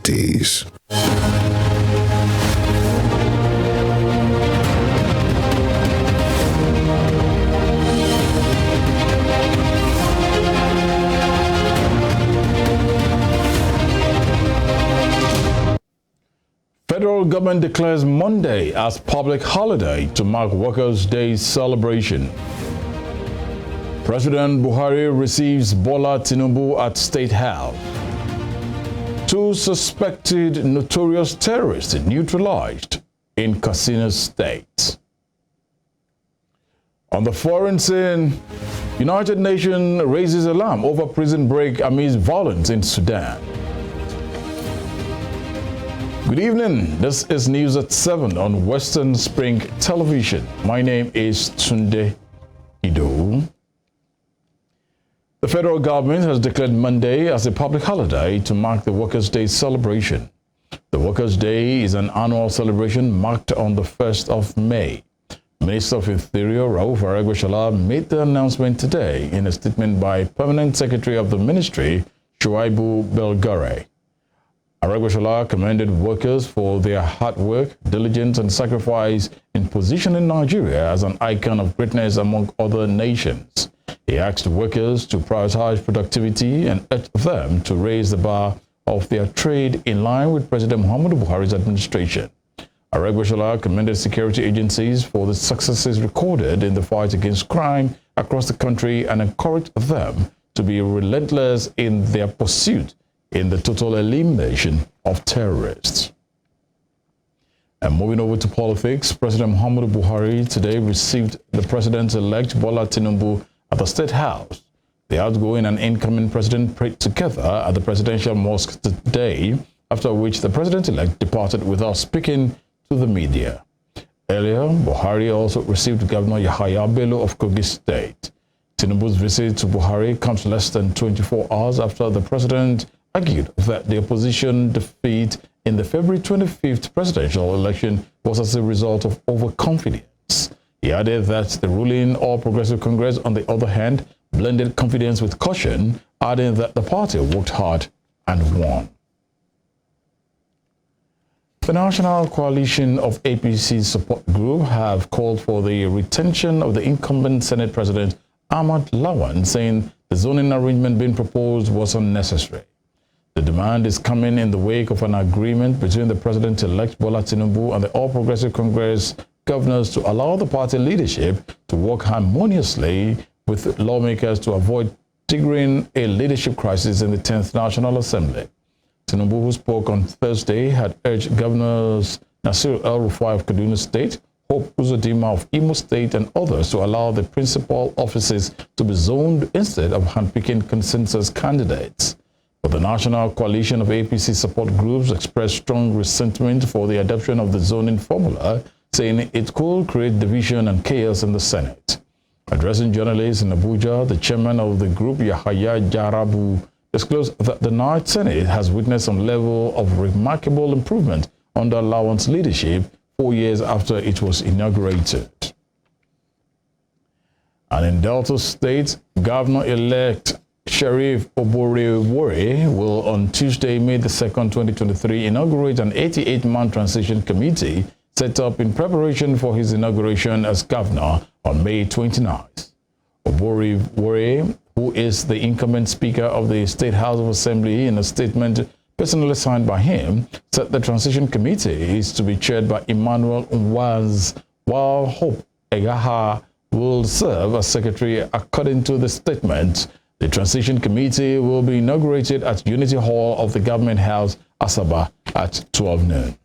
Cities. Federal government declares Monday as public holiday to mark Workers' Day celebration. President Buhari receives Bola Tinubu at State House. 2 suspected notorious terrorists neutralized in Katsina State. On the foreign scene, United Nations raises alarm over prison break amidst violence in Sudan. Good evening. This is News at 7 on Western Spring Television. My name is Tunde Ido. The federal government has declared Monday as a public holiday to mark the Workers' Day celebration. The Workers' Day is an annual celebration marked on the 1st of May. Minister of Interior Rauf Aregbesola made the announcement today in a statement by Permanent Secretary of the Ministry, Shuaibu Belgare. Aregbesola commended workers for their hard work, diligence, and sacrifice in positioning Nigeria as an icon of greatness among other nations. He asked workers to prioritize productivity and urged them to raise the bar of their trade in line with President Muhammadu Buhari's administration. Aregbesola commended security agencies for the successes recorded in the fight against crime across the country and encouraged them to be relentless in their pursuit in the total elimination of terrorists. And moving over to politics, President Muhammadu Buhari today received the President-elect Bola Tinubu at the State House. The outgoing and incoming president prayed together at the Presidential Mosque today, after which the president-elect departed without speaking to the media. Earlier, Buhari also received Governor Yahaya Bello of Kogi State. Tinubu's visit to Buhari comes less than 24 hours after the president argued that the opposition defeat in the February 25th presidential election was as a result of overconfidence. He added that the ruling All Progressive Congress, on the other hand, blended confidence with caution, adding that the party worked hard and won. The National Coalition of APC Support Group have called for the retention of the incumbent Senate President Ahmad Lawan, saying the zoning arrangement being proposed was unnecessary. The demand is coming in the wake of an agreement between the President-elect Bola Tinubu and the All Progressive Congress governors to allow the party leadership to work harmoniously with lawmakers to avoid triggering a leadership crisis in the 10th National Assembly. Tinubu, who spoke on Thursday, had urged Governors Nasir El-Rufai of Kaduna State, Hope Uzodinma of Imo State, and others to allow the principal offices to be zoned instead of handpicking consensus candidates. But the National Coalition of APC support groups expressed strong resentment for the adoption of the zoning formula, saying it could create division and chaos in the Senate. Addressing journalists in Abuja, the chairman of the group, Yahaya Jarabu, disclosed that the Ninth Senate has witnessed some level of remarkable improvement under Lawan's leadership 4 years after it was inaugurated. And in Delta State, Governor-elect Sheriff Oborevwori will on Tuesday, May the 2nd, 2023, inaugurate an 88-man transition committee set up in preparation for his inauguration as governor on May 29th. Oborevwori, who is the incumbent Speaker of the State House of Assembly, in a statement personally signed by him, said the transition committee is to be chaired by Emmanuel Nwaz, while Hope Egaha will serve as secretary. According to the statement, the transition committee will be inaugurated at Unity Hall of the Government House, Asaba, at 12 noon.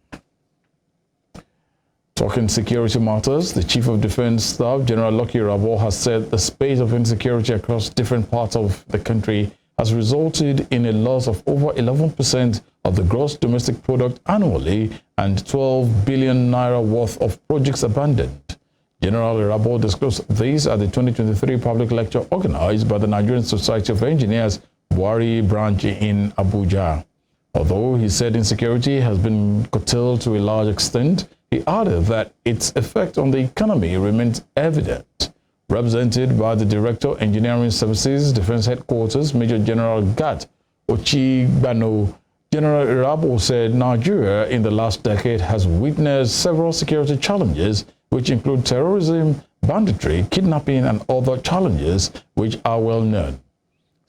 Talking security matters, the Chief of Defense Staff, General Lucky Rabo, has said the spate of insecurity across different parts of the country has resulted in a loss of over 11% of the gross domestic product annually and 12 billion naira worth of projects abandoned. General Rabo disclosed this at the 2023 public lecture organized by the Nigerian Society of Engineers, Buhari branch in Abuja. Although he said insecurity has been curtailed to a large extent, he added that its effect on the economy remains evident. Represented by the Director, Engineering Services, Defense Headquarters, Major General Gat Ochigbano General Irabo said Nigeria in the last decade has witnessed several security challenges, which include terrorism, banditry, kidnapping, and other challenges which are well known.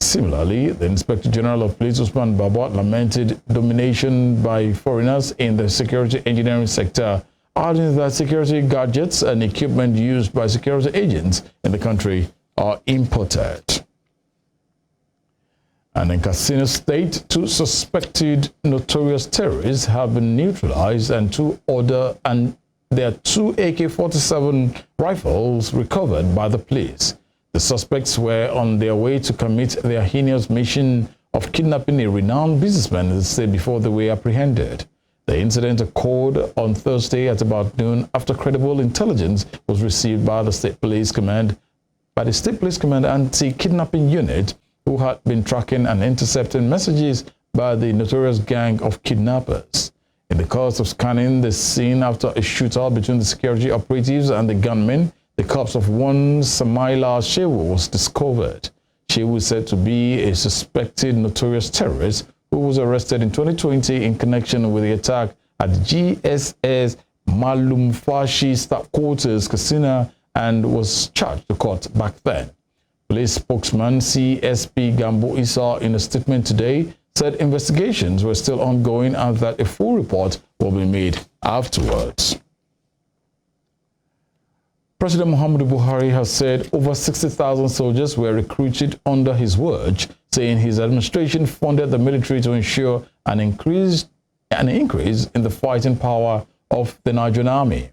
Similarly, the Inspector General of Police, Usman Baba, lamented domination by foreigners in the security engineering sector, adding that security gadgets and equipment used by security agents in the country are imported. And in Katsina State, 2 suspected notorious terrorists have been neutralized and there are 2 AK-47 rifles recovered by the police. The suspects were on their way to commit their heinous mission of kidnapping a renowned businessman in the state before they were apprehended. The incident occurred on Thursday at about noon after credible intelligence was received by the State Police Command Anti-Kidnapping Unit, who had been tracking and intercepting messages by the notorious gang of kidnappers. In the course of scanning the scene after a shootout between the security operatives and the gunmen, the corpse of one Samaila Shehu was discovered. Shehu is said to be a suspected notorious terrorist who was arrested in 2020 in connection with the attack at GSS Malumfashi Staff Quarters, Katsina, and was charged to court back then. Police spokesman CSP Gambo Issa, in a statement today, said investigations were still ongoing and that a full report will be made afterwards. President Muhammadu Buhari has said over 60,000 soldiers were recruited under his watch, saying his administration funded the military to ensure an increase in the fighting power of the Nigerian army.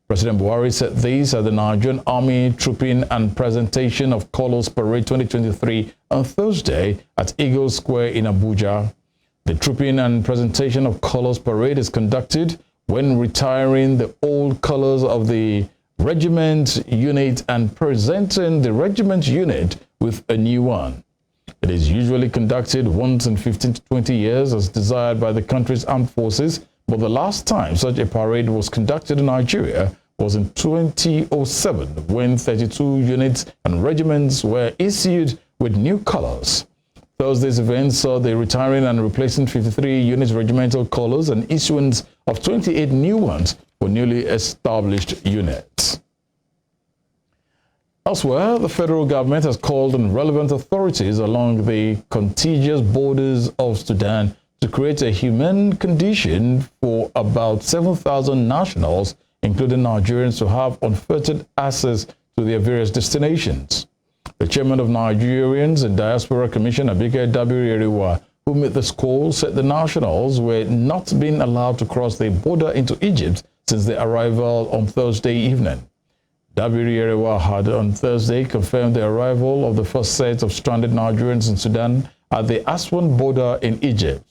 President Buhari said this at the Nigerian Army Trooping and Presentation of Colors Parade 2023 on Thursday at Eagle Square in Abuja. The Trooping and Presentation of Colors Parade is conducted when retiring the old colors of the regiment unit and presenting the regiment unit with a new one. It is usually conducted once in 15 to 20 years as desired by the country's armed forces, but the last time such a parade was conducted in Nigeria was in 2007 when 32 units and regiments were issued with new colors. Thursday's event saw the retiring and replacing 53 units regimental colors and issuance of 28 new ones for newly established units. Elsewhere, the federal government has called on relevant authorities along the contiguous borders of Sudan to create a humane condition for about 7,000 nationals, including Nigerians, to have unfettered access to their various destinations. The chairman of Nigerians and Diaspora Commission, Abike Dabiri-Eriwa, who made this call, said the nationals were not being allowed to cross the border into Egypt since their arrival on Thursday evening. Dabiri-Eriwa had on Thursday confirmed the arrival of the first set of stranded Nigerians in Sudan at the Aswan border in Egypt.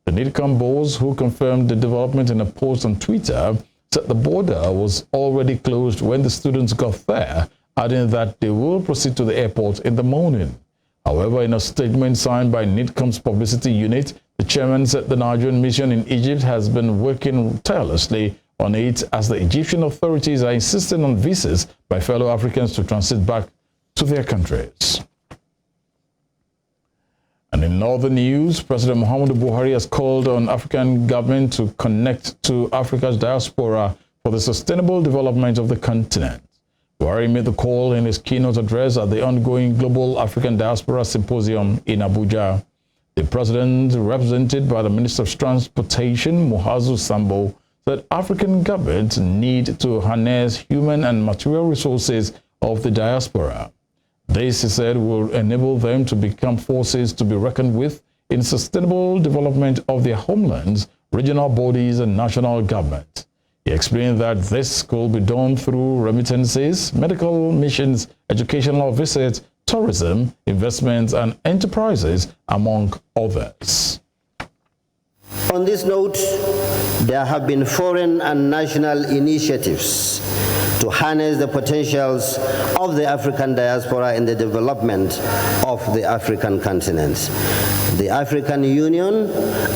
The NIDCAM boss, who confirmed the development in a post on Twitter, said the border was already closed when the students got there, adding that they will proceed to the airport in the morning. However, in a statement signed by NIDCAM's publicity unit, the chairman said the Nigerian mission in Egypt has been working tirelessly on it as the Egyptian authorities are insisting on visas by fellow Africans to transit back to their countries. And in other news, President Muhammadu Buhari has called on African government to connect to Africa's diaspora for the sustainable development of the continent. Buhari made the call in his keynote address at the ongoing Global African Diaspora Symposium in Abuja. The president, represented by the Minister of Transportation, Muhazu Sambo, said African governments need to harness human and material resources of the diaspora. This, he said, will enable them to become forces to be reckoned with in sustainable development of their homelands, regional bodies, and national government. He explained that this could be done through remittances, medical missions, educational visits, tourism, investments, and enterprises, among others. On this note, there have been foreign and national initiatives to harness the potentials of the African diaspora in the development of the African continent. The African Union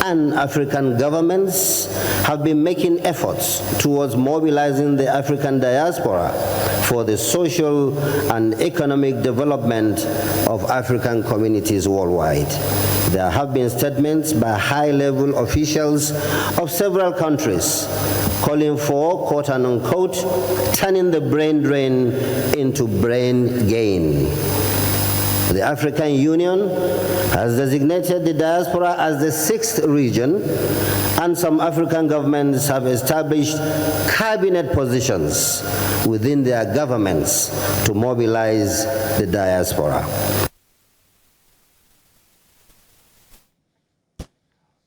and African governments have been making efforts towards mobilizing the African diaspora for the social and economic development of African communities worldwide. There have been statements by high-level officials of several countries calling for, quote and unquote, turning the brain drain into brain gain. The African Union has designated the diaspora as the 6th region, and some African governments have established cabinet positions within their governments to mobilize the diaspora.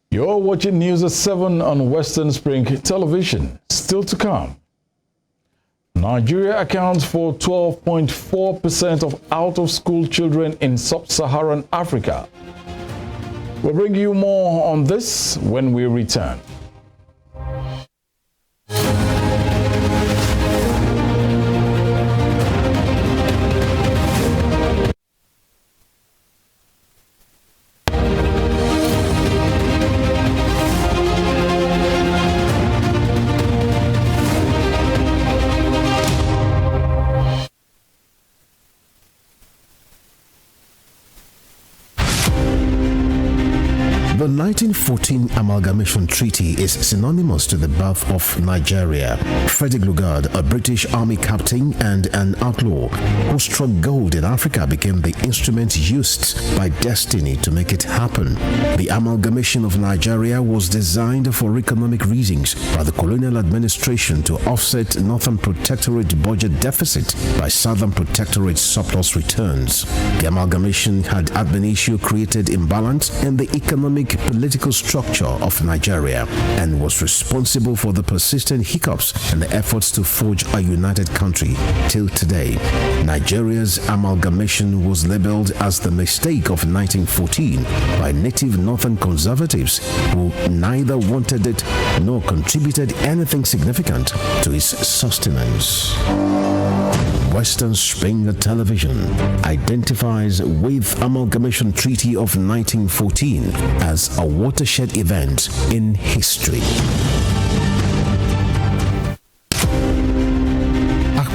You're watching News at 7 on Western Spring Television. Still to come. Nigeria accounts for 12.4% of out-of-school children in sub-Saharan Africa. We'll bring you more on this when we return. The 1914 Amalgamation Treaty is synonymous to the birth of Nigeria. Frederick Lugard, a British Army captain and an outlaw who struck gold in Africa, became the instrument used by destiny to make it happen. The amalgamation of Nigeria was designed for economic reasons by the colonial administration to offset Northern Protectorate budget deficit by Southern Protectorate surplus returns. The amalgamation had ad initio created imbalance in the economic political structure of Nigeria and was responsible for the persistent hiccups in the efforts to forge a united country till today. Nigeria's amalgamation was labeled as the mistake of 1914 by native northern conservatives who neither wanted it nor contributed anything significant to its sustenance. Western Spring Television identifies with Amalgamation Treaty of 1914 as a watershed event in history.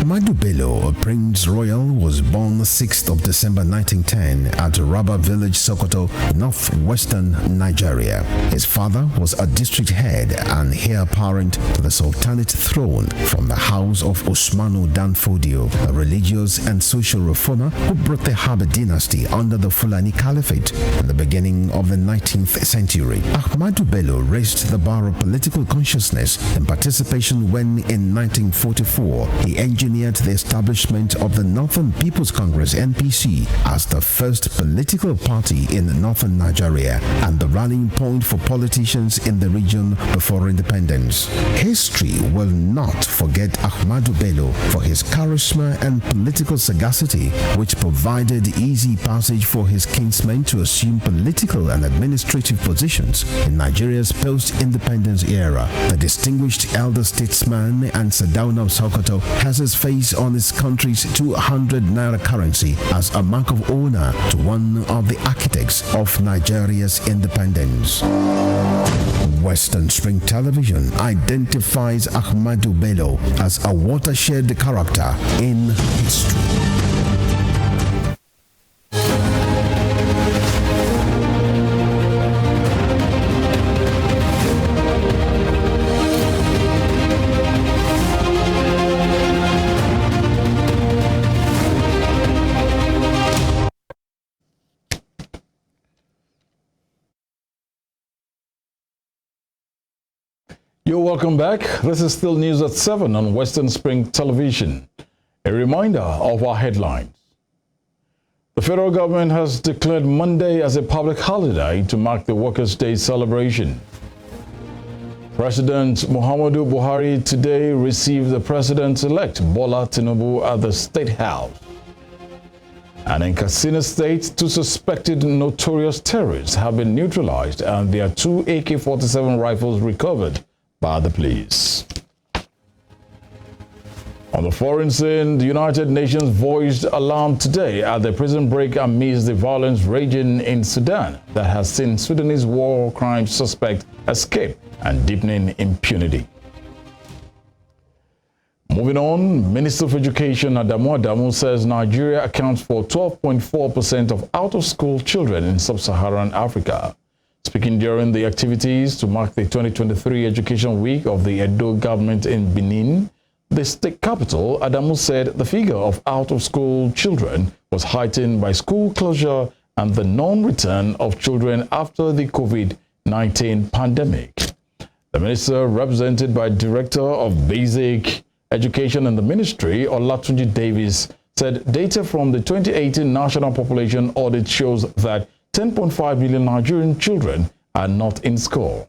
Ahmadu Bello, a Prince Royal, was born 6th of December 1910 at Raba Village, Sokoto, northwestern Nigeria. His father was a district head and heir apparent to the Sultanate throne from the house of Usmanu Danfodio, a religious and social reformer who brought the Habib dynasty under the Fulani Caliphate in the beginning of the 19th century. Ahmadu Bello raised the bar of political consciousness and participation when, in 1944, he engineered the establishment of the Northern People's Congress (NPC) as the first political party in northern Nigeria and the rallying point for politicians in the region before independence. History will not forget Ahmadu Bello for his charisma and political sagacity, which provided easy passage for his kinsmen to assume political and administrative positions in Nigeria's post-independence era. The distinguished elder statesman and Sardauna of Sokoto has his face on his country's 200 naira currency as a mark of honor to one of the architects of Nigeria's independence. Western Spring Television identifies Ahmadu Bello as a watershed character in history. You're welcome back. This is still News at 7 on Western Spring Television. A reminder of our headlines. The federal government has declared Monday as a public holiday to mark the Workers' Day celebration. President Muhammadu Buhari today received the President-elect Bola Tinubu at the State House. And in Katsina State, 2 suspected notorious terrorists have been neutralized and their 2 AK-47 rifles recovered by the police. On the foreign scene, the United Nations voiced alarm today at the prison break amidst the violence raging in Sudan that has seen Sudanese war crimes suspect escape and deepening impunity. Moving on, Minister of Education Adamu Adamu says Nigeria accounts for 12.4% of out-of-school children in sub-Saharan Africa. Speaking during the activities to mark the 2023 Education Week of the Edo government in Benin, the state capital, Adamu said the figure of out-of-school children was heightened by school closure and the non-return of children after the COVID-19 pandemic. The minister, represented by Director of Basic Education in the Ministry, Olatunji Davis, said data from the 2018 National Population Audit shows that 10.5 million Nigerian children are not in school.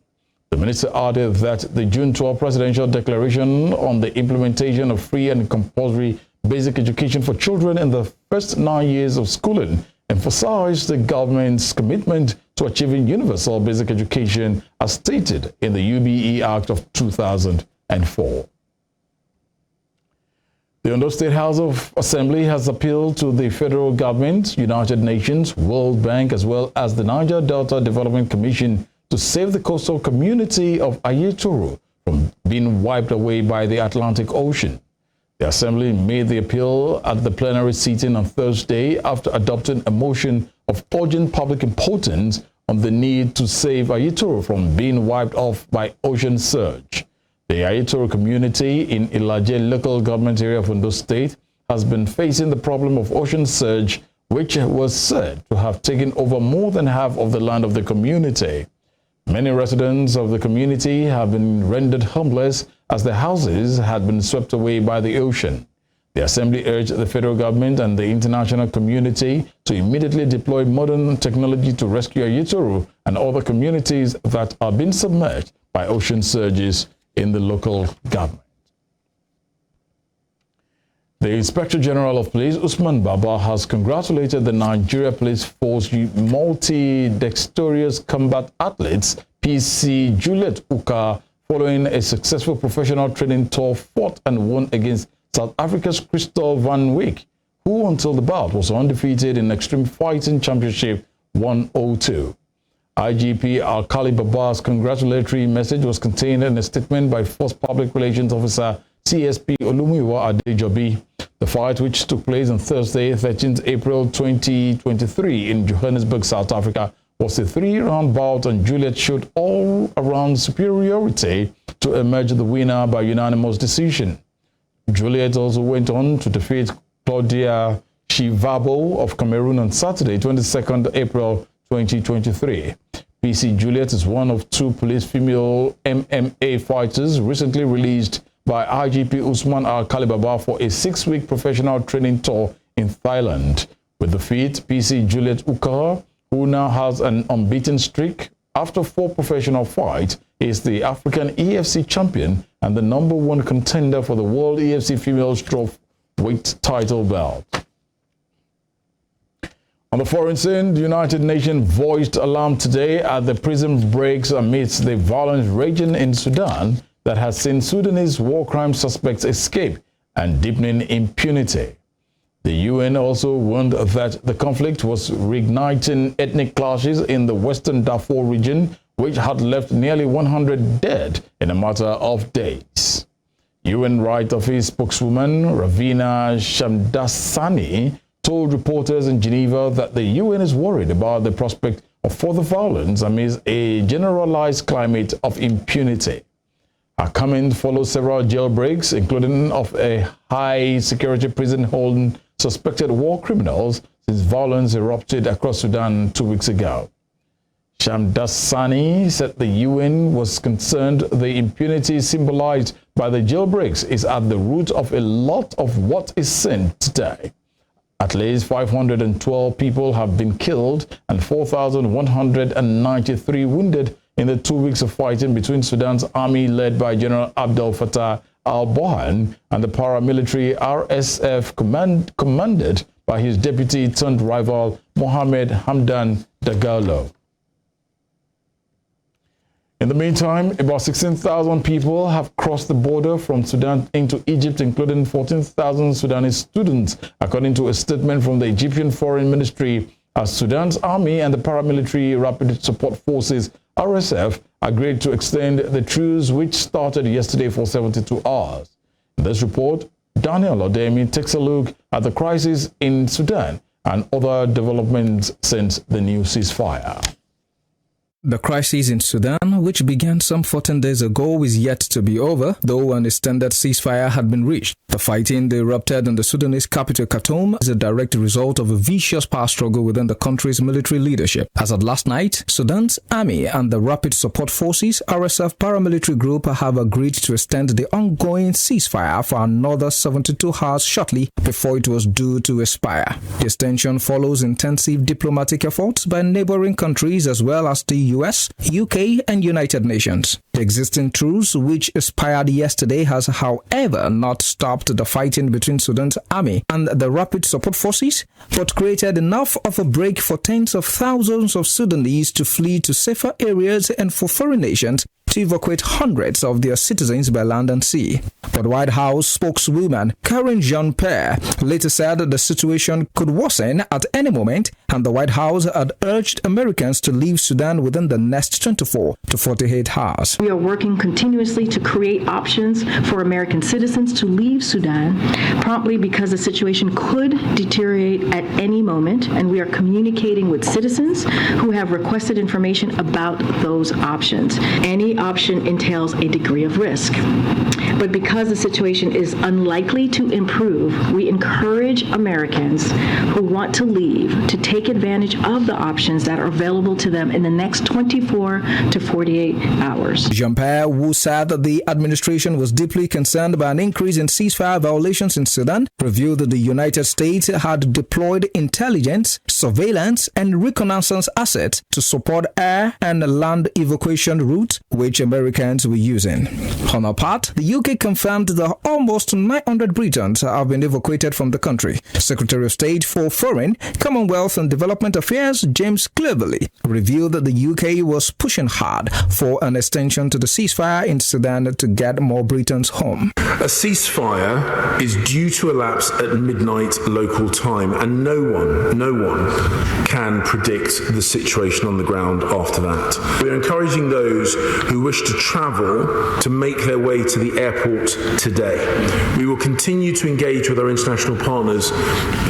The minister added that the June 12 Presidential Declaration on the implementation of free and compulsory basic education for children in the first 9 years of schooling emphasized the government's commitment to achieving universal basic education as stated in the UBE Act of 2004. The Ondo State House of Assembly has appealed to the federal government, United Nations, World Bank, as well as the Niger Delta Development Commission to save the coastal community of Ayetoro from being wiped away by the Atlantic Ocean. The Assembly made the appeal at the plenary sitting on Thursday after adopting a motion of urgent public importance on the need to save Ayetoro from being wiped off by ocean surge. The Ayetoro community in Ilaje local government area of Ondo State has been facing the problem of ocean surge, which was said to have taken over more than half of the land of the community. Many residents of the community have been rendered homeless as their houses had been swept away by the ocean. The Assembly urged the federal government and the international community to immediately deploy modern technology to rescue Ayetoro and other communities that are being submerged by ocean surges in the local government. The Inspector General of Police, Usman Baba, has congratulated the Nigeria Police Force multi-dexterous combat athletes, PC Juliet Uka, following a successful professional training tour fought and won against South Africa's Crystal Van Wyk, who until the bout was undefeated in Extreme Fighting Championship 102. IGP Alkali Baba's congratulatory message was contained in a statement by Force Public Relations Officer CSP Olumuyiwa Adejobi. The fight, which took place on Thursday, 13th April 2023 in Johannesburg, South Africa, was a 3-round bout and Juliet showed all-around superiority to emerge the winner by unanimous decision. Juliet also went on to defeat Claudia Shivabo of Cameroon on Saturday, 22nd April 2023. PC Juliet is one of 2 police female MMA fighters recently released by IGP Usman Alkali Baba for a 6-week professional training tour in Thailand. With the feat, PC Juliet Uka, who now has an unbeaten streak after 4 professional fights, is the African EFC champion and the #1 contender for the World EFC Female Strawweight title belt. On the foreign scene, the United Nations voiced alarm today at the prison breaks amidst the violence raging in Sudan that has seen Sudanese war crime suspects escape and deepening impunity. The UN also warned that the conflict was reigniting ethnic clashes in the western Darfur region, which had left nearly 100 dead in a matter of days. UN Right Office spokeswoman Ravina Shamdasani told reporters in Geneva that the UN is worried about the prospect of further violence amidst a generalized climate of impunity. Her comment follows several jailbreaks, including of a high-security prison holding suspected war criminals since violence erupted across Sudan 2 weeks ago. Shamdasani said the UN was concerned the impunity symbolized by the jailbreaks is at the root of a lot of what is seen today. At least 512 people have been killed and 4,193 wounded in the 2 weeks of fighting between Sudan's army led by General Abdel Fattah al-Burhan and the paramilitary RSF commanded by his deputy turned rival Mohamed Hamdan Dagalo. In the meantime, about 16,000 people have crossed the border from Sudan into Egypt, including 14,000 Sudanese students, according to a statement from the Egyptian Foreign Ministry, as Sudan's army and the paramilitary Rapid Support Forces, RSF, agreed to extend the truce which started yesterday for 72 hours. In In this report, Daniel Odemi takes a look at the crisis in Sudan and other developments since the new ceasefire. The crisis in Sudan, which began some 14 days ago, is yet to be over, though an extended ceasefire had been reached. The fighting that erupted in the Sudanese capital Khartoum is a direct result of a vicious power struggle within the country's military leadership. As of last night, Sudan's army and the Rapid Support Forces RSF paramilitary group have agreed to extend the ongoing ceasefire for another 72 hours shortly before it was due to expire. The extension follows intensive diplomatic efforts by neighboring countries as well as the US, UK, and United Nations. The existing truce, which expired yesterday, has, however, not stopped the fighting between Sudan's army and the Rapid Support Forces, but created enough of a break for tens of thousands of Sudanese to flee to safer areas and for foreign nations to evacuate hundreds of their citizens by land and sea. But White House spokeswoman Karine Jean-Pierre later said that the situation could worsen at any moment, and the White House had urged Americans to leave Sudan within the next 24 to 48 hours. We are working continuously to create options for American citizens to leave Sudan promptly because the situation could deteriorate at any moment, and we are communicating with citizens who have requested information about those options. Any option entails a degree of risk. But because the situation is unlikely to improve, we encourage Americans who want to leave to take advantage of the options that are available to them in the next 24 to 48 hours. Jean-Pierre, who said that the administration was deeply concerned by an increase in ceasefire violations in Sudan, revealed that the United States had deployed intelligence, surveillance, and reconnaissance assets to support air and land evacuation routes, which Americans were using. On our part, the UK confirmed that almost 900 Britons have been evacuated from the country. Secretary of State for Foreign, Commonwealth and Development Affairs James Cleverly revealed that the UK was pushing hard for an extension to the ceasefire in Sudan to get more Britons home. A ceasefire is due to elapse at midnight local time, and no one can predict the situation on the ground after that. We're encouraging those who wish to travel to make their way to the airport today. We will continue to engage with our international partners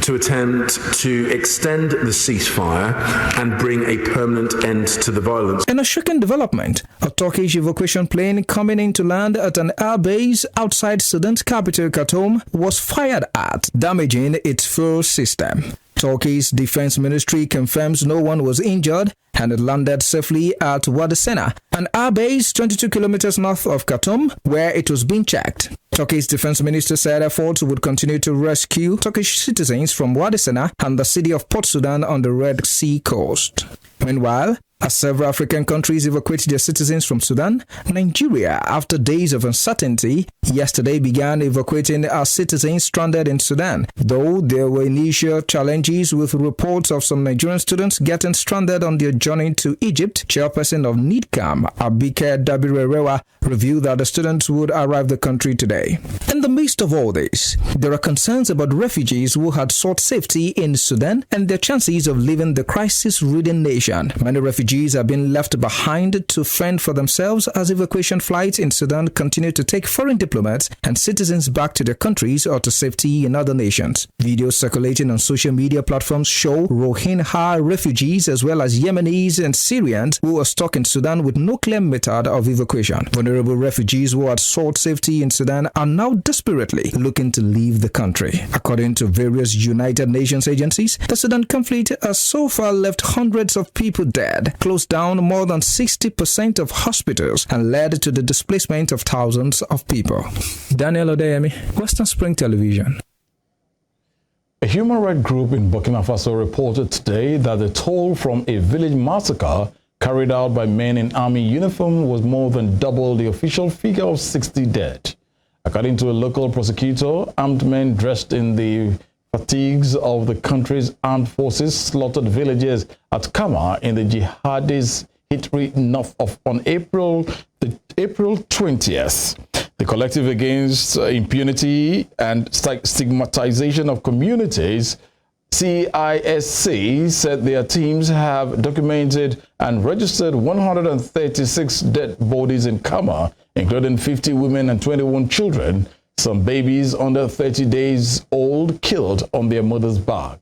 to attempt to extend the ceasefire and bring a permanent end to the violence. In a shocking development, a Turkish evacuation plane coming in to land at an air base outside Sudan's capital Khartoum was fired at, damaging its fuel system. Turkey's defense ministry confirms no one was injured and it landed safely at Wadi Sena, an air base 22 kilometers north of Khartoum, where it was being checked. Turkey's defense minister said efforts would continue to rescue Turkish citizens from Wadi Sena and the city of Port Sudan on the Red Sea coast. Meanwhile, as several African countries evacuate their citizens from Sudan, Nigeria, after days of uncertainty, yesterday began evacuating our citizens stranded in Sudan. Though there were initial challenges with reports of some Nigerian students getting stranded on their journey to Egypt, chairperson of NIDCAM, Abike Dabirerewa, revealed that the students would arrive the country today. In the midst of all this, there are concerns about refugees who had sought safety in Sudan and their chances of leaving the crisis-ridden nation. Many refugees have been left behind to fend for themselves as evacuation flights in Sudan continue to take foreign diplomats and citizens back to their countries or to safety in other nations. Videos circulating on social media platforms show Rohingya refugees as well as Yemenis and Syrians who are stuck in Sudan with no clear method of evacuation. Vulnerable refugees who had sought safety in Sudan are now desperately looking to leave the country. According to various United Nations agencies, the Sudan conflict has so far left hundreds of people dead, closed down more than 60% of hospitals, and led to the displacement of thousands of people. Daniel Odeyemi, Western Spring Television. A human rights group in Burkina Faso reported today that the toll from a village massacre carried out by men in army uniform was more than double the official figure of 60 dead. According to a local prosecutor, armed men dressed in the fatigues of the country's armed forces slaughtered villagers at Kama in the jihadist Hitri north of on April 20th. The Collective Against Impunity and Stigmatization of Communities, CISC, said their teams have documented and registered 136 dead bodies in Kama, including 50 women and 21 children, Some babies under 30 days old killed on their mother's back.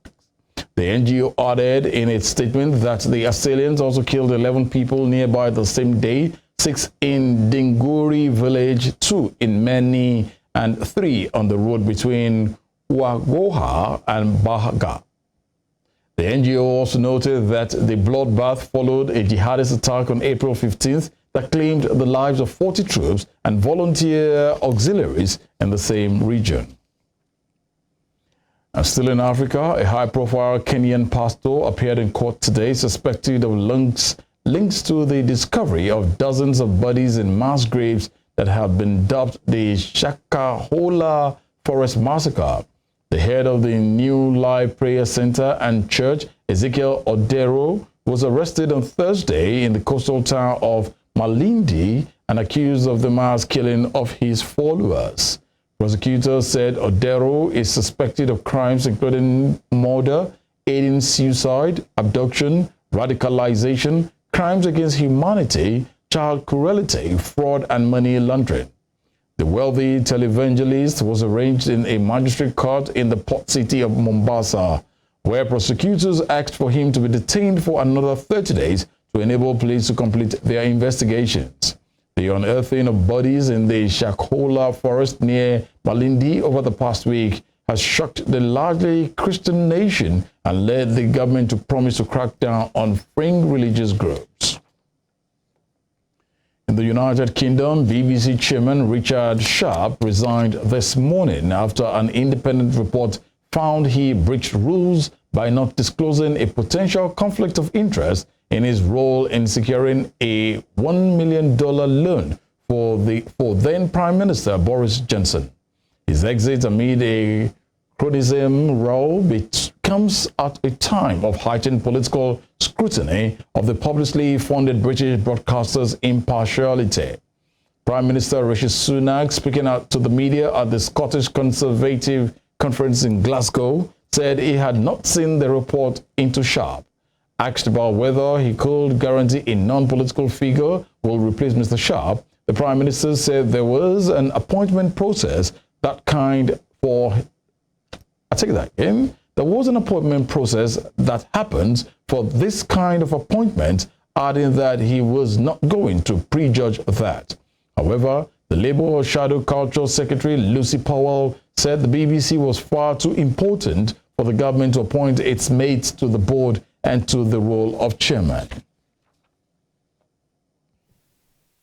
The NGO added in its statement that the assailants also killed 11 people nearby the same day, 6 in Dinguri village, 2 in Meni, and 3 on the road between Wagoha and Bahaga. The NGO also noted that the bloodbath followed a jihadist attack on April 15th that claimed the lives of 40 troops and volunteer auxiliaries in the same region. And still in Africa, a high-profile Kenyan pastor appeared in court today suspected of links to the discovery of dozens of bodies in mass graves that have been dubbed the Shakahola Forest Massacre. The head of the New Life Prayer Center and Church, Ezekiel Odero, was arrested on Thursday in the coastal town of Malindi and accused of the mass killing of his followers. Prosecutors said Odero is suspected of crimes including murder, aiding suicide, abduction, radicalization, crimes against humanity, child cruelty, fraud, and money laundering. The wealthy televangelist was arraigned in a magistrate court in the port city of Mombasa, where prosecutors asked for him to be detained for another 30 days to enable police to complete their investigations. The unearthing of bodies in the Shakahola forest near Malindi over the past week has shocked the largely Christian nation and led the government to promise to crack down on freeing religious groups. In the United Kingdom, BBC chairman Richard Sharp resigned this morning after an independent report found he breached rules by not disclosing a potential conflict of interest in his role in securing a $1 million loan for then Prime Minister Boris Johnson. His exit amid a criticism row comes at a time of heightened political scrutiny of the publicly funded British broadcaster's impartiality. Prime Minister Rishi Sunak, speaking out to the media at the Scottish Conservative Conference in Glasgow, said he had not seen the report into Sharp. Asked about whether he could guarantee a non-political figure will replace Mr. Sharp, the Prime Minister said there was an appointment process that kind for... I take that again. There was an appointment process that happens for this kind of appointment, adding that he was not going to prejudge that. However, the Labour Shadow Culture Secretary Lucy Powell said the BBC was far too important for the government to appoint its mates to the board and to the role of chairman.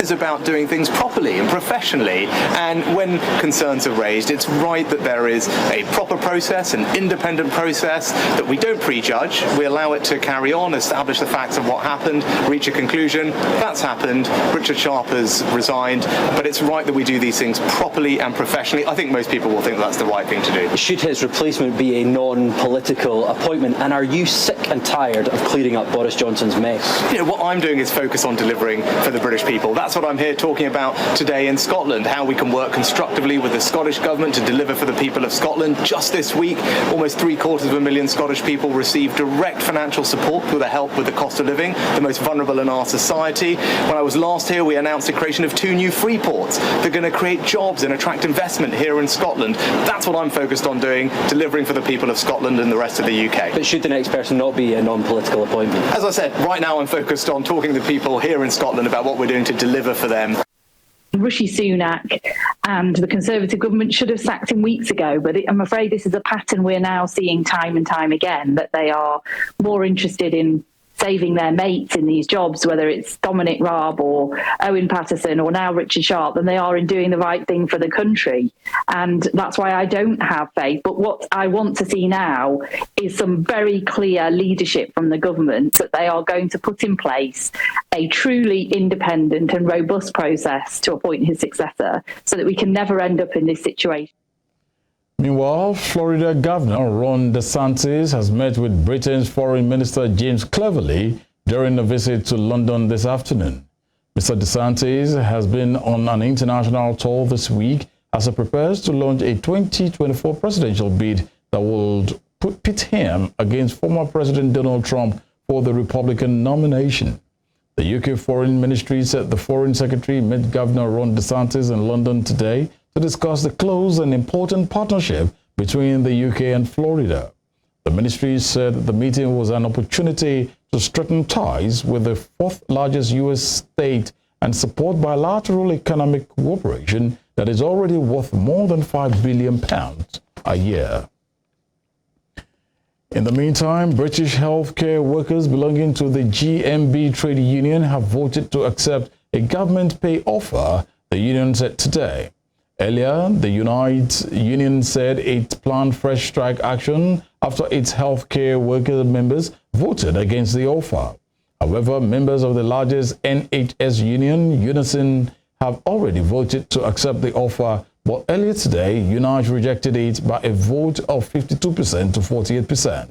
Is about doing things properly and professionally, and when concerns are raised, it's right that there is a proper process, an independent process, that we don't prejudge, we allow it to carry on, establish the facts of what happened, reach a conclusion. That's happened. Richard Sharp has resigned, but it's right that we do these things properly and professionally. I think most people will think that's the right thing to do. Should his replacement be a non-political appointment, and are you sick and tired of clearing up Boris Johnson's mess? You know, what I'm doing is focus on delivering for the British people. That's what I'm here talking about today in Scotland, how we can work constructively with the Scottish Government to deliver for the people of Scotland. Just this week, almost 750,000 Scottish people received direct financial support with the help with the cost of living, the most vulnerable in our society. When I was last here, we announced the creation of 2 new free ports. They're going to create jobs and attract investment here in Scotland. That's what I'm focused on doing, delivering for the people of Scotland and the rest of the UK. But should the next person not be a non-political appointment? As I said, right now I'm focused on talking to people here in Scotland about what we're doing to deliver for them. Rishi Sunak and the Conservative government should have sacked him weeks ago, but I'm afraid this is a pattern we're now seeing time and time again, that they are more interested in saving their mates in these jobs, whether it's Dominic Raab or Owen Paterson or now Richard Sharp, than they are in doing the right thing for the country. And that's why I don't have faith. But what I want to see now is some very clear leadership from the government that they are going to put in place a truly independent and robust process to appoint his successor so that we can never end up in this situation. Meanwhile, Florida Governor Ron DeSantis has met with Britain's Foreign Minister James Cleverly during a visit to London this afternoon. Mr. DeSantis has been on an international tour this week as he prepares to launch a 2024 presidential bid that will pit him against former President Donald Trump for the Republican nomination. The UK Foreign Ministry said the Foreign Secretary met Governor Ron DeSantis in London today to discuss the close and important partnership between the UK and Florida. The ministry said the meeting was an opportunity to strengthen ties with the fourth largest U.S. state and support bilateral economic cooperation that is already worth more than £5 billion a year. In the meantime, British healthcare workers belonging to the GMB trade union have voted to accept a government pay offer, the union said today. Earlier, the Unite union said it planned fresh strike action after its healthcare worker members voted against the offer. However, members of the largest NHS union, Unison, have already voted to accept the offer, but earlier today, Unite rejected it by a vote of 52% to 48%.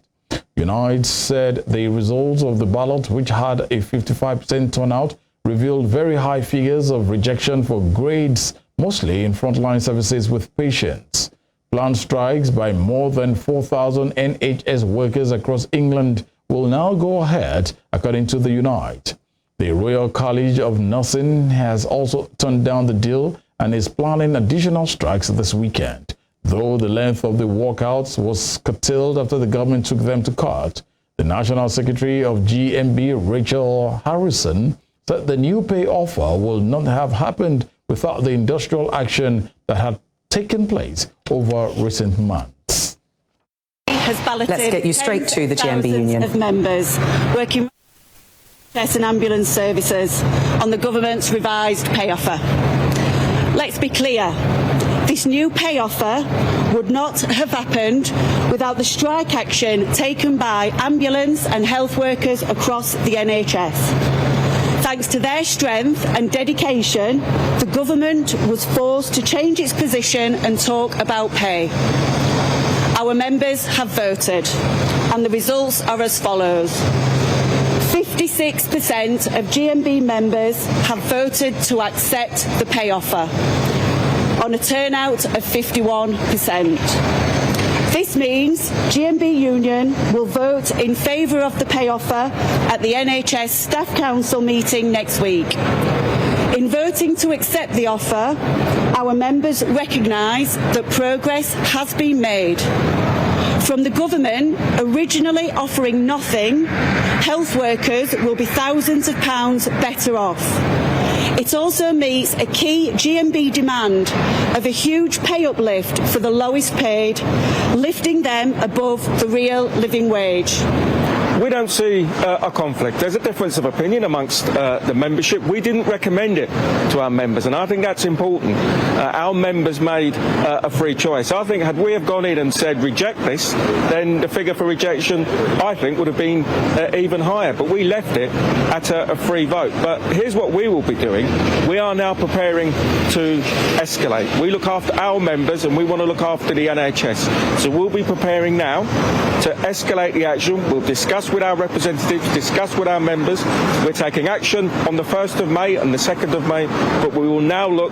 Unite said the results of the ballot, which had a 55% turnout, revealed very high figures of rejection for grades, mostly in frontline services with patients. Planned strikes by more than 4,000 NHS workers across England will now go ahead, according to the Unite. The Royal College of Nursing has also turned down the deal and is planning additional strikes this weekend, though the length of the walkouts was curtailed after the government took them to court. The National Secretary of GMB, Rachel Harrison, said the new pay offer will not have happened without the industrial action that had taken place over recent months. Let's get you straight to the GMB union. Of members working and ambulance services on the government's revised pay offer. Let's be clear, this new pay offer would not have happened without the strike action taken by ambulance and health workers across the NHS. Thanks to their strength and dedication, the government was forced to change its position and talk about pay. Our members have voted, and the results are as follows. 56% of GMB members have voted to accept the pay offer, on a turnout of 51%. This means GMB Union will vote in favour of the pay offer at the NHS Staff Council meeting next week. In voting to accept the offer, our members recognise that progress has been made. From the government originally offering nothing, health workers will be thousands of pounds better off. It also meets a key GMB demand of a huge pay uplift for the lowest paid, lifting them above the real living wage. We don't see a conflict. There's a difference of opinion amongst the membership. We didn't recommend it to our members, and I think that's important. Our members made a free choice. I think had we have gone in and said reject this, then the figure for rejection, I think, would have been even higher. But we left it at a free vote. But here's what we will be doing. We are now preparing to escalate. We look after our members and we want to look after the NHS. So we'll be preparing now to escalate the action. We'll discuss with our representatives, discuss with our members. We're taking action on the 1st of May and the 2nd of May, but we will now look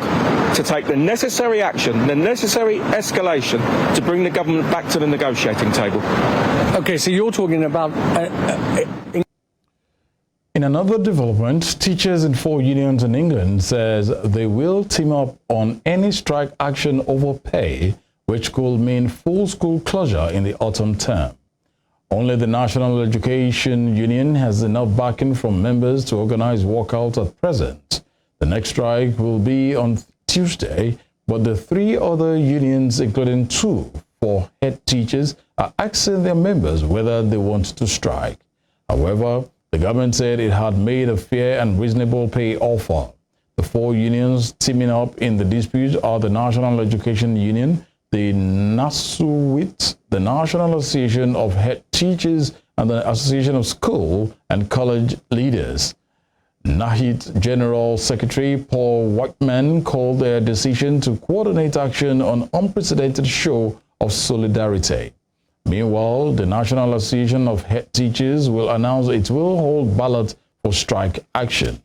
to take the necessary action, the necessary escalation to bring the government back to the negotiating table. Okay, so you're talking about... In another development, teachers in 4 unions in England says they will team up on any strike action over pay, which could mean full school closure in the autumn term. Only the National Education Union has enough backing from members to organize walkouts at present. The next strike will be on Tuesday, but the 3 other unions, including 2 for head teachers, are asking their members whether they want to strike. However, the government said it had made a fair and reasonable pay offer. The 4 unions teaming up in the dispute are the National Education Union, the NASUWIT, the National Association of Head Teachers, and the Association of School and College Leaders. NAHIT General Secretary Paul Whiteman called their decision to coordinate action an unprecedented show of solidarity. Meanwhile, the National Association of Head Teachers will announce it will hold ballot for strike action.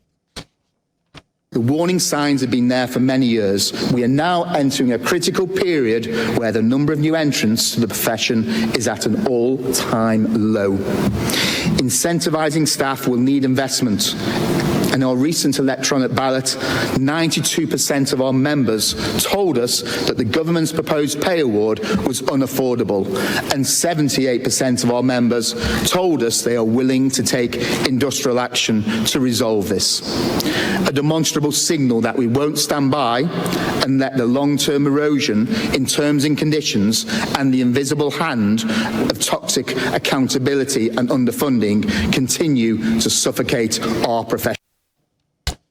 The warning signs have been there for many years. We are now entering a critical period where the number of new entrants to the profession is at an all-time low. Incentivising staff will need investment In our recent electronic ballot, 92% of our members told us that the government's proposed pay award was unaffordable, and 78% of our members told us they are willing to take industrial action to resolve this. A demonstrable signal that we won't stand by and let the long-term erosion in terms and conditions and the invisible hand of toxic accountability and underfunding continue to suffocate our profession.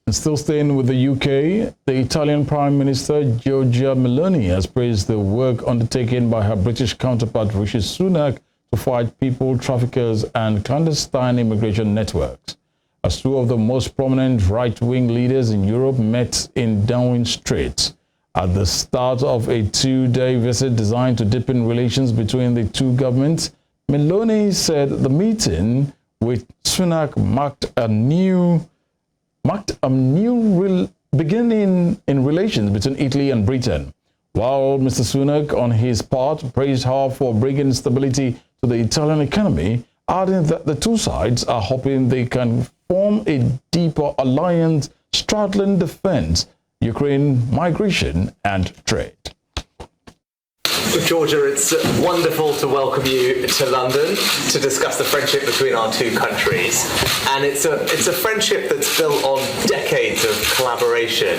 And still staying with the UK, the Italian Prime Minister Giorgia Meloni has praised the work undertaken by her British counterpart Rishi Sunak to fight people traffickers and clandestine immigration networks. As two of the most prominent right-wing leaders in Europe met in Downing Street at the start of a two-day visit designed to deepen relations between the two governments, Meloni said the meeting with Sunak marked a new beginning in relations between Italy and Britain, while Mr. Sunak, on his part, praised her for bringing stability to the Italian economy, adding that the two sides are hoping they can form a deeper alliance straddling defense, Ukraine, migration, and trade. Georgia, it's wonderful to welcome you to London to discuss the friendship between our two countries. And it's a friendship that's built on decades of collaboration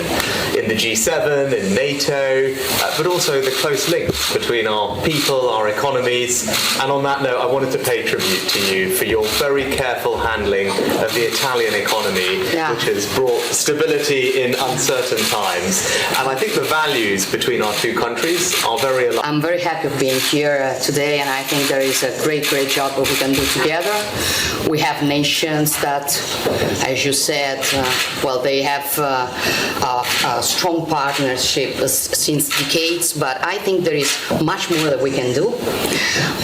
in the G7, in NATO, but also the close links between our people, our economies. And on that note, I wanted to pay tribute to you for your very careful handling of the Italian economy, which has brought stability in uncertain times. And I think the values between our two countries are very aligned. I'm very happy of being here today, and I think there is a great job that we can do together. We have nations that, as you said, they have a strong partnership since decades, but I think there is much more that we can do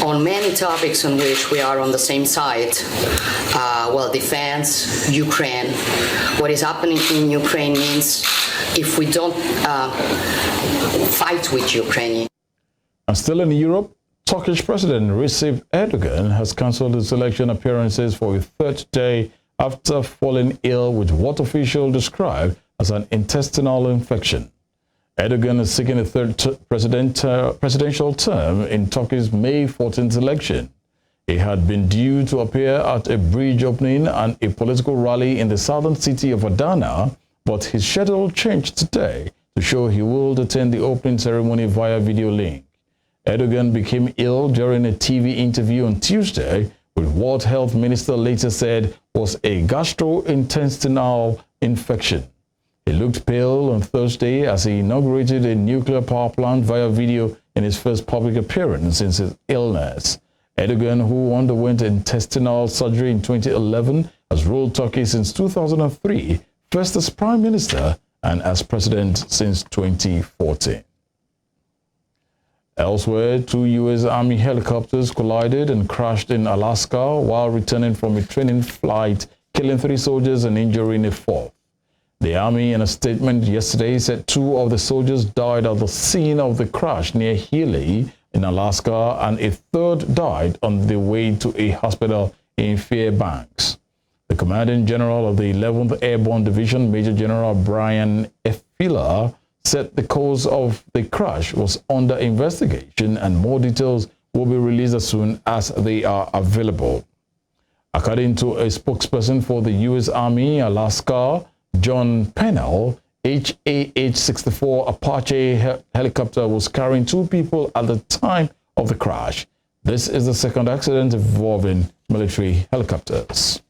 on many topics on which we are on the same side. Defense, Ukraine. What is happening in Ukraine means if we don't fight with Ukraine. And still in Europe, Turkish President Recep Erdogan has cancelled his election appearances for a third day after falling ill with what officials describe as an intestinal infection. Erdogan is seeking a third presidential term in Turkey's May 14th election. He had been due to appear at a bridge opening and a political rally in the southern city of Adana, but his schedule changed today to show he will attend the opening ceremony via video link. Erdogan became ill during a TV interview on Tuesday with what Health Minister later said was a gastrointestinal infection. He looked pale on Thursday as he inaugurated a nuclear power plant via video in his first public appearance since his illness. Erdogan, who underwent intestinal surgery in 2011, has ruled Turkey since 2003, first as prime minister and as president since 2014. Elsewhere, two U.S. Army helicopters collided and crashed in Alaska while returning from a training flight, killing 3 soldiers and injuring a 4th. The Army, in a statement yesterday, said 2 of the soldiers died at the scene of the crash near Healy in Alaska, and a 3rd died on the way to a hospital in Fairbanks. The commanding general of the 11th Airborne Division, Major General Brian F. Filler, said the cause of the crash was under investigation and more details will be released as soon as they are available. According to a spokesperson for the U.S. Army, Alaska, John Pennell, HAH-64 Apache helicopter was carrying 2 people at the time of the crash. This is the second accident involving military helicopters.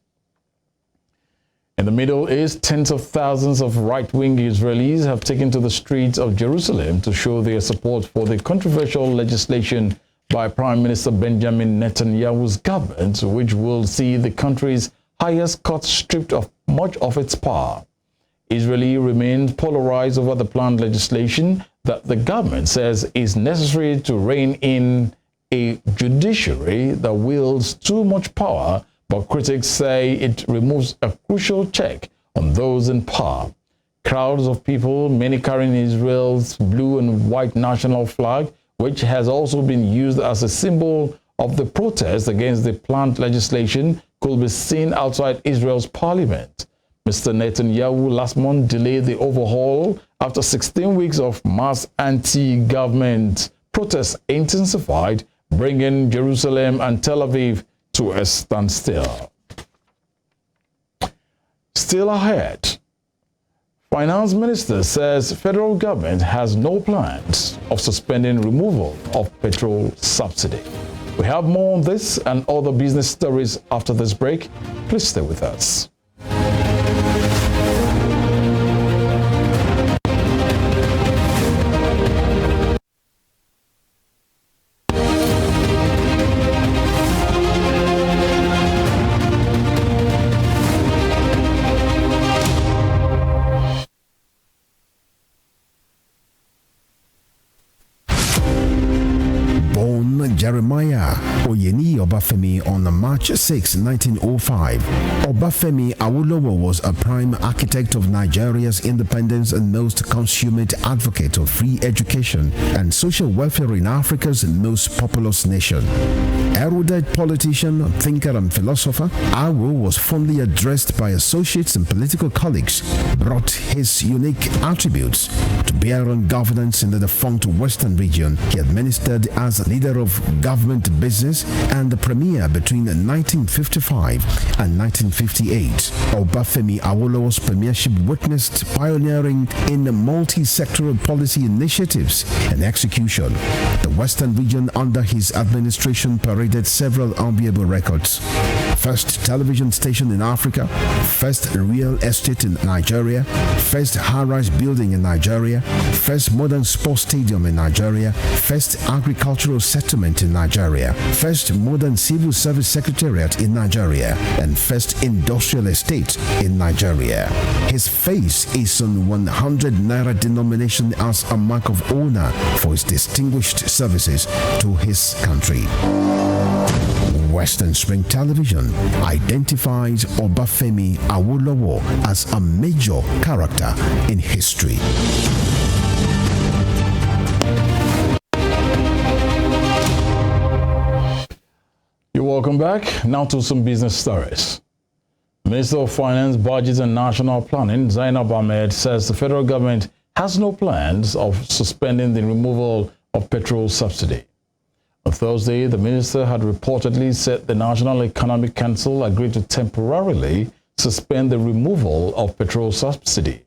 In the Middle East, tens of thousands of right-wing Israelis have taken to the streets of Jerusalem to show their support for the controversial legislation by Prime Minister Benjamin Netanyahu's government, which will see the country's highest court stripped of much of its power. Israel remains polarized over the planned legislation that the government says is necessary to rein in a judiciary that wields too much power, but critics say it removes a crucial check on those in power. Crowds of people, many carrying Israel's blue and white national flag, which has also been used as a symbol of the protest against the planned legislation, could be seen outside Israel's parliament. Mr. Netanyahu last month delayed the overhaul after 16 weeks of mass anti-government protests intensified, bringing Jerusalem and Tel Aviv to a standstill. Still ahead, Finance Minister says federal government has no plans of suspending removal of petrol subsidy. We have more on this and other business stories after this break. Please stay with us. Jeremiah Oyeni Obafemi on March 6, 1905. Obafemi Awolowo was a prime architect of Nigeria's independence and most consummate advocate of free education and social welfare in Africa's most populous nation. Erudite politician, thinker, and philosopher, Awo was fondly addressed by associates and political colleagues, brought his unique attributes to bear on governance in the defunct Western region. He administered as leader of government business and the premier between 1955 and 1958. Obafemi Awolowo's premiership witnessed pioneering in multi-sectoral policy initiatives and execution. The Western region under his administration paraded several enviable records. First television station in Africa, first real estate in Nigeria, first high-rise building in Nigeria, first modern sports stadium in Nigeria, first agricultural settlement in Nigeria, first modern civil service secretariat in Nigeria, and first industrial estate in Nigeria. His face is on 100 naira denomination as a mark of honor for his distinguished services to his country. Western Spring Television identifies Obafemi Awolowo as a major character in history. You're welcome back. Now to some business stories. Minister of Finance, Budget and National Planning, Zainab Ahmed, says the federal government has no plans of suspending the removal of petrol subsidy. On Thursday, the minister had reportedly said the National Economic Council agreed to temporarily suspend the removal of petrol subsidy.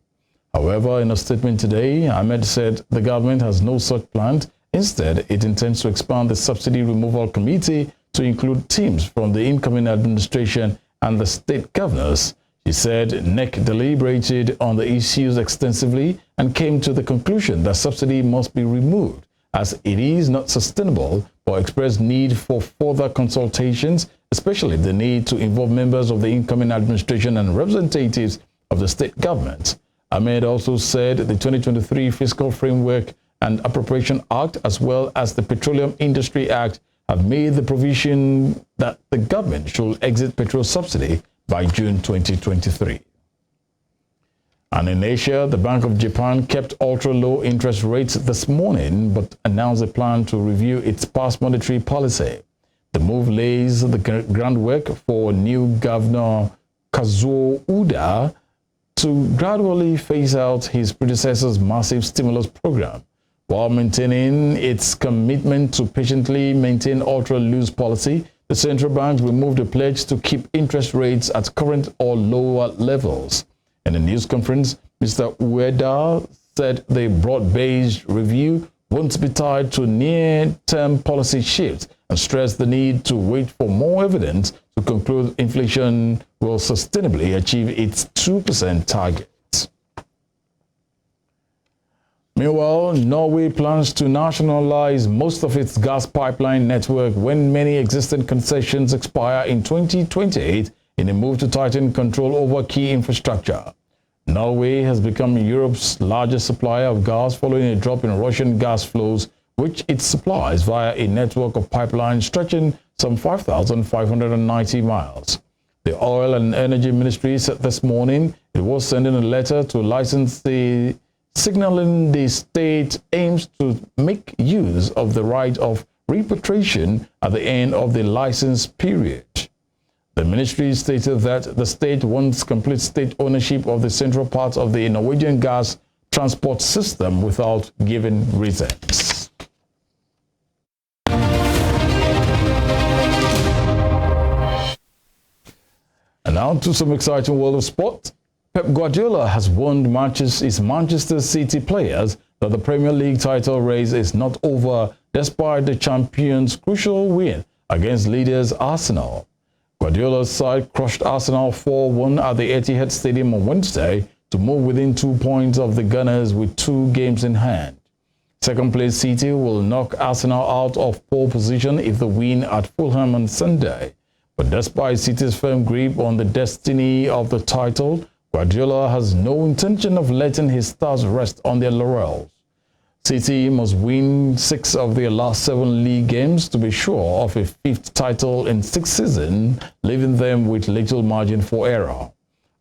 However, in a statement today, Ahmed said the government has no such plan. Instead, it intends to expand the subsidy removal committee to include teams from the incoming administration and the state governors. She said NEC deliberated on the issues extensively and came to the conclusion that subsidy must be removed as it is not sustainable, but expressed need for further consultations, especially the need to involve members of the incoming administration and representatives of the state government. Ahmed also said the 2023 Fiscal Framework and Appropriation Act, as well as the Petroleum Industry Act, have made the provision that the government should exit petrol subsidy by June 2023. And in Asia, the Bank of Japan kept ultra-low interest rates this morning, but announced a plan to review its past monetary policy. The move lays the groundwork for new Governor Kazuo Uda to gradually phase out his predecessor's massive stimulus program, while maintaining its commitment to patiently maintain ultra-loose policy. The central bank removed a pledge to keep interest rates at current or lower levels. In a news conference, Mr. Ueda said the broad-based review won't be tied to near-term policy shifts and stressed the need to wait for more evidence to conclude inflation will sustainably achieve its 2% target. Meanwhile, Norway plans to nationalize most of its gas pipeline network when many existing concessions expire in 2028 in a move to tighten control over key infrastructure. Norway has become Europe's largest supplier of gas following a drop in Russian gas flows, which it supplies via a network of pipelines stretching some 5,590 miles. The Oil and Energy Ministry said this morning it was sending a letter to licensee signaling the state aims to make use of the right of repatriation at the end of the license period. The ministry stated that the state wants complete state ownership of the central part of the Norwegian gas transport system without giving reasons. And now to some exciting world of sport. Pep Guardiola has warned his Manchester City players that the Premier League title race is not over despite the champions' crucial win against leaders Arsenal. Guardiola's side crushed Arsenal 4-1 at the Etihad Stadium on Wednesday to move within 2 points of the Gunners with 2 games in hand. Second-place City will knock Arsenal out of pole position if they win at Fulham on Sunday. But despite City's firm grip on the destiny of the title, Guardiola has no intention of letting his stars rest on their laurels. City must win 6 of their last 7 league games to be sure of a 5th title in 6 seasons, leaving them with little margin for error.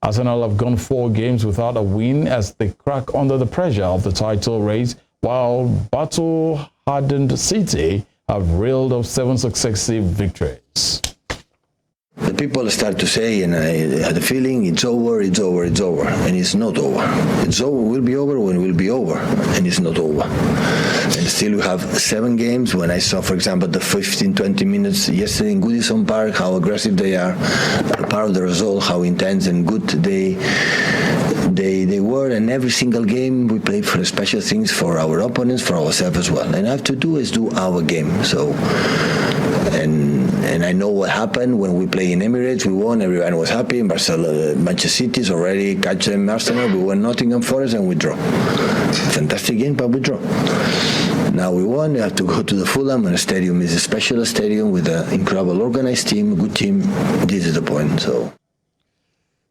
Arsenal have gone 4 games without a win as they crack under the pressure of the title race, while battle-hardened City have reeled off 7 successive victories. The people start to say, and I had a feeling, it's over, and it's not over. It's over, will be over when it will be over, and it's not over. And still we have 7 games. When I saw, for example, the 15-20 minutes yesterday in Goodison Park, how aggressive they are, part of the result, how intense and good they were, and every single game we played for special things for our opponents, for ourselves as well. And I have to do is do our game. So, and I know what happened when we played in Emirates. We won. Everyone was happy. In Barcelona, Manchester City's already catch them Arsenal. We won Nottingham Forest and we draw. Fantastic game, but we draw. Now we won. We have to go to the Fulham, and the stadium is a special stadium with an incredible organized team, good team. This is the point. So.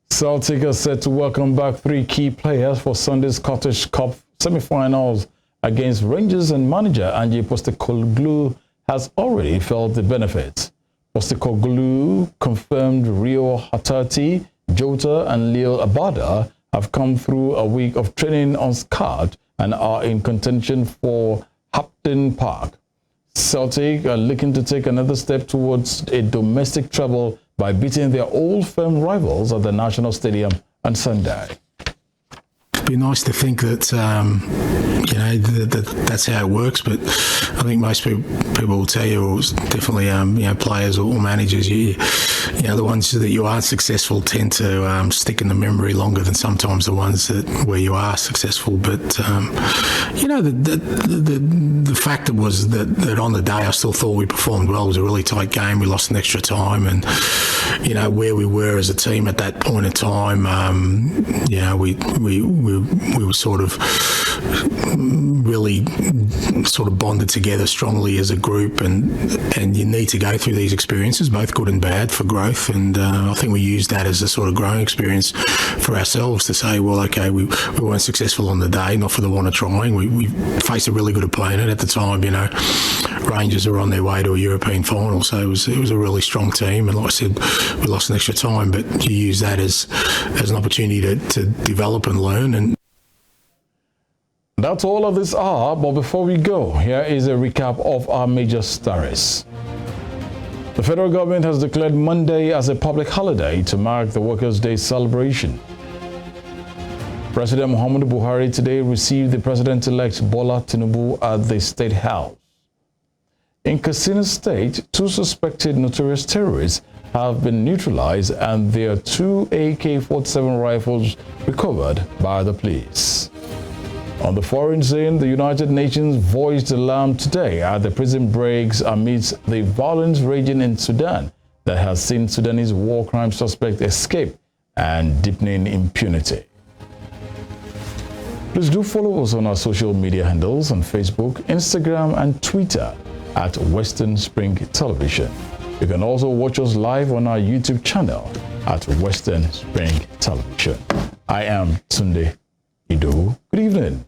Celtic are set to welcome back 3 key players for Sunday's Scottish Cup semi-finals against Rangers, and manager Ange Postecoglou has already felt the benefits. Postecoglou confirmed Rio Hatarti, Jota and Leo Abada have come through a week of training unscarred and are in contention for Hampden Park. Celtic are looking to take another step towards a domestic treble by beating their old firm rivals at the National Stadium on Sunday. It'd be nice to think that, that's how it works, but I think most people will tell you, or definitely, players or managers, the ones that you aren't successful tend to stick in the memory longer than sometimes the ones where you are successful. But, the fact was that on the day I still thought we performed well. It was a really tight game. We lost in extra time, and, where we were as a team at that point in time, we were sort of really sort of bonded together strongly as a group, and you need to go through these experiences, both good and bad, for growth. And I think we used that as a sort of growing experience for ourselves to say, well, okay, we weren't successful on the day, not for the want of trying. We faced a really good opponent at the time. Rangers were on their way to a European final, so it was a really strong team. And like I said, we lost in extra time, but you use that as an opportunity to develop and learn. And that's all of this hour, but before we go, here is a recap of our major stories. The federal government has declared Monday as a public holiday to mark the Workers' Day celebration. President Muhammadu Buhari today received the President-elect Bola Tinubu at the State House. In Katsina State, 2 suspected notorious terrorists have been neutralized and their 2 AK-47 rifles recovered by the police. On the foreign scene, the United Nations voiced alarm today at the prison breaks amidst the violence raging in Sudan that has seen Sudanese war crime suspects escape and deepening impunity. Please do follow us on our social media handles on Facebook, Instagram, and Twitter at Western Spring Television. You can also watch us live on our YouTube channel at Western Spring Television. I am Tunde Ido. Good evening.